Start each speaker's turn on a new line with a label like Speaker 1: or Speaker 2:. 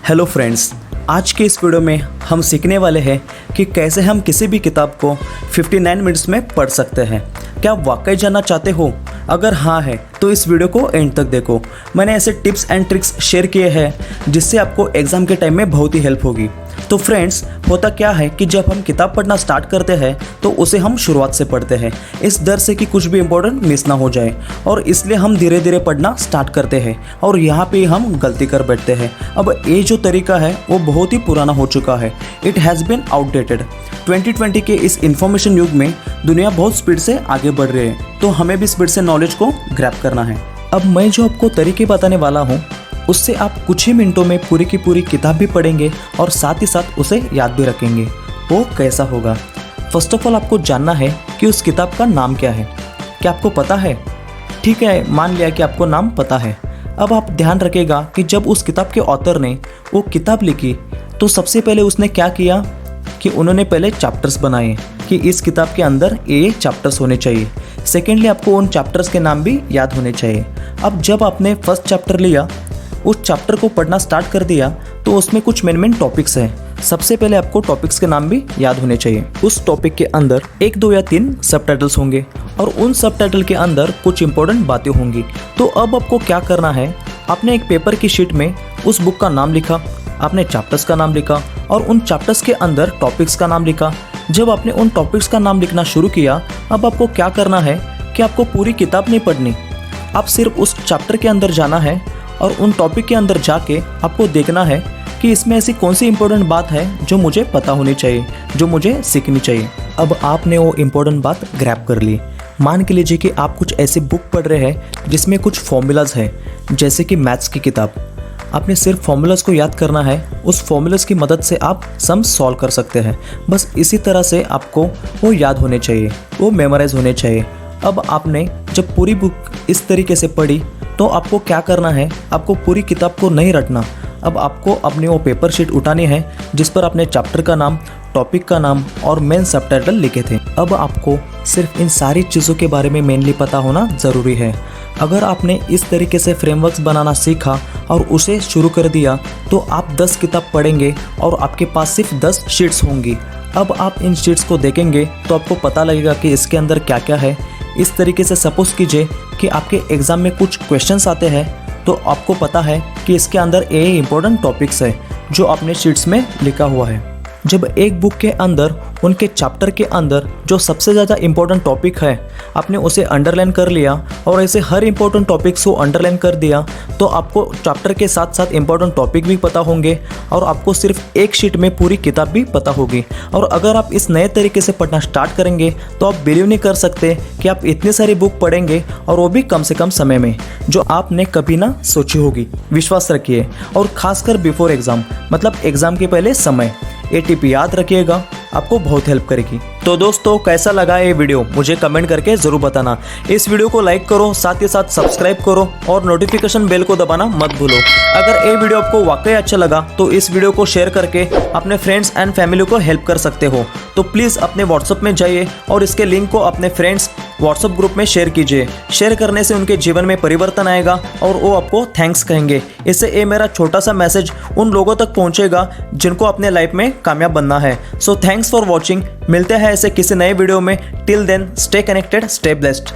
Speaker 1: Hello friends, आज के इस वीडियो में हम सीखने वाले हैं कि कैसे हम किसी भी किताब को 59 मिनट्स में पढ़ सकते हैं। क्या आप वाकई जानना चाहते हो? अगर हाँ है तो इस वीडियो को एंड तक देखो। मैंने ऐसे टिप्स एंड ट्रिक्स शेयर किए हैं जिससे आपको एग्ज़ाम के टाइम में बहुत ही हेल्प होगी। तो फ्रेंड्स, होता क्या है कि जब हम किताब पढ़ना स्टार्ट करते हैं तो उसे हम शुरुआत से पढ़ते हैं, इस डर से कि कुछ भी इम्पोर्टेंट मिस ना हो जाए, और इसलिए हम धीरे धीरे पढ़ना स्टार्ट करते हैं और यहाँ पे हम गलती कर बैठते हैं। अब ये जो तरीका है वो बहुत ही पुराना हो चुका है। It has been outdated. 2020 के इस इंफॉर्मेशन युग में दुनिया बहुत स्पीड से आगे बढ़ रही है, तो हमें भी स्पीड से नॉलेज को ग्रैब करना है। अब मैं जो आपको तरीके बताने वाला हूँ उससे आप कुछ ही मिनटों में पूरी की पूरी किताब भी पढ़ेंगे और साथ ही साथ उसे याद भी रखेंगे। वो कैसा होगा? फर्स्ट ऑफ ऑल आपको जानना है कि उस किताब का नाम क्या है। क्या आपको पता है? ठीक है, मान लिया कि आपको नाम पता है। अब आप ध्यान रखिएगा कि जब उस किताब के ऑथर ने वो किताब लिखी तो सबसे पहले उसने क्या किया कि उन्होंने पहले चैप्टर्स बनाए कि इस किताब के अंदर ये चैप्टर्स होने चाहिए। सेकेंडली, आपको उन चैप्टर्स के नाम भी याद होने चाहिए। अब जब आपने फर्स्ट चैप्टर लिया, उस चैप्टर को पढ़ना स्टार्ट कर दिया, तो उसमें कुछ मेन टॉपिक्स हैं। सबसे पहले आपको टॉपिक्स के नाम भी याद होने चाहिए। उस टॉपिक के अंदर 1, 2 या 3 सब टाइटल्स होंगे और उन सब टाइटल के अंदर कुछ इंपॉर्टेंट बातें होंगी। तो अब आपको क्या करना है, आपने एक पेपर की शीट में उस बुक का नाम लिखा, आपने चैप्टर्स का नाम लिखा और उन चैप्टर्स के अंदर टॉपिक्स का नाम लिखा। जब आपने उन टॉपिक्स का नाम लिखना शुरू किया, अब आपको क्या करना है कि आपको पूरी किताब नहीं पढ़नी, आप सिर्फ उस चैप्टर के अंदर जाना है और उन टॉपिक के अंदर जाके आपको देखना है कि इसमें ऐसी कौन सी इंपॉर्टेंट बात है जो मुझे पता होनी चाहिए, जो मुझे सीखनी चाहिए। अब आपने वो इंपॉर्टेंट बात ग्रैब कर ली। मान के लीजिए कि आप कुछ ऐसी बुक पढ़ रहे हैं जिसमें कुछ फॉर्मूलाज है, जैसे कि मैथ्स की किताब। आपने सिर्फ फॉर्मूलाज को याद करना है, उस फॉर्मूलाज की मदद से आप सम सॉल्व कर सकते हैं। बस इसी तरह से आपको वो याद होने चाहिए, वो मेमोराइज होने चाहिए। अब आपने जब पूरी बुक इस तरीके से पढ़ी तो आपको क्या करना है, आपको पूरी किताब को नहीं रटना। अब आपको अपनी वो पेपर शीट उठानी है जिस पर आपने चैप्टर का नाम, टॉपिक का नाम और मेन सबटाइटल लिखे थे। अब आपको सिर्फ इन सारी चीज़ों के बारे में मेनली पता होना ज़रूरी है। अगर आपने इस तरीके से फ्रेमवर्क्स बनाना सीखा और उसे शुरू कर दिया तो आप 10 किताब पढ़ेंगे और आपके पास सिर्फ 10 शीट्स होंगी। अब आप इन शीट्स को देखेंगे तो आपको पता लगेगा कि इसके अंदर क्या क्या है। इस तरीके से सपोज कीजिए कि आपके एग्ज़ाम में कुछ क्वेश्चंस आते हैं, तो आपको पता है कि इसके अंदर ये इंपॉर्टेंट टॉपिक्स है जो आपने शीट्स में लिखा हुआ है। जब एक बुक के अंदर उनके चैप्टर के अंदर जो सबसे ज़्यादा इंपॉर्टेंट टॉपिक है आपने उसे अंडरलाइन कर लिया और ऐसे हर इंपॉर्टेंट टॉपिक्स को अंडरलाइन कर दिया, तो आपको चैप्टर के साथ साथ इंपॉर्टेंट टॉपिक भी पता होंगे और आपको सिर्फ एक शीट में पूरी किताब भी पता होगी। और अगर आप इस नए तरीके से पढ़ना स्टार्ट करेंगे तो आप बिलीव नहीं कर सकते कि आप इतनी सारी बुक पढ़ेंगे और वो भी कम से कम समय में, जो आपने कभी ना सोची होगी। विश्वास रखिए, और खासकर बिफोर एग्ज़ाम, मतलब एग्ज़ाम के पहले समय। ये टिप याद रखिएगा, आपको बहुत हेल्प करेगी। तो दोस्तों, कैसा लगा ये वीडियो मुझे कमेंट करके ज़रूर बताना। इस वीडियो को लाइक करो, साथ ही साथ सब्सक्राइब करो और नोटिफिकेशन बेल को दबाना मत भूलो। अगर ये वीडियो आपको वाकई अच्छा लगा तो इस वीडियो को शेयर करके अपने फ्रेंड्स एंड फैमिली को हेल्प कर सकते हो। तो प्लीज़ अपने व्हाट्सएप में जाइए और इसके लिंक को अपने फ्रेंड्स व्हाट्सएप ग्रुप में शेयर कीजिए। शेयर करने से उनके जीवन में परिवर्तन आएगा और वो आपको थैंक्स कहेंगे। इससे ये मेरा छोटा सा मैसेज उन लोगों तक पहुंचेगा जिनको अपने लाइफ में कामयाब बनना है। So thanks for watching. मिलते हैं ऐसे किसी नए वीडियो में। Till then, stay connected, stay blessed.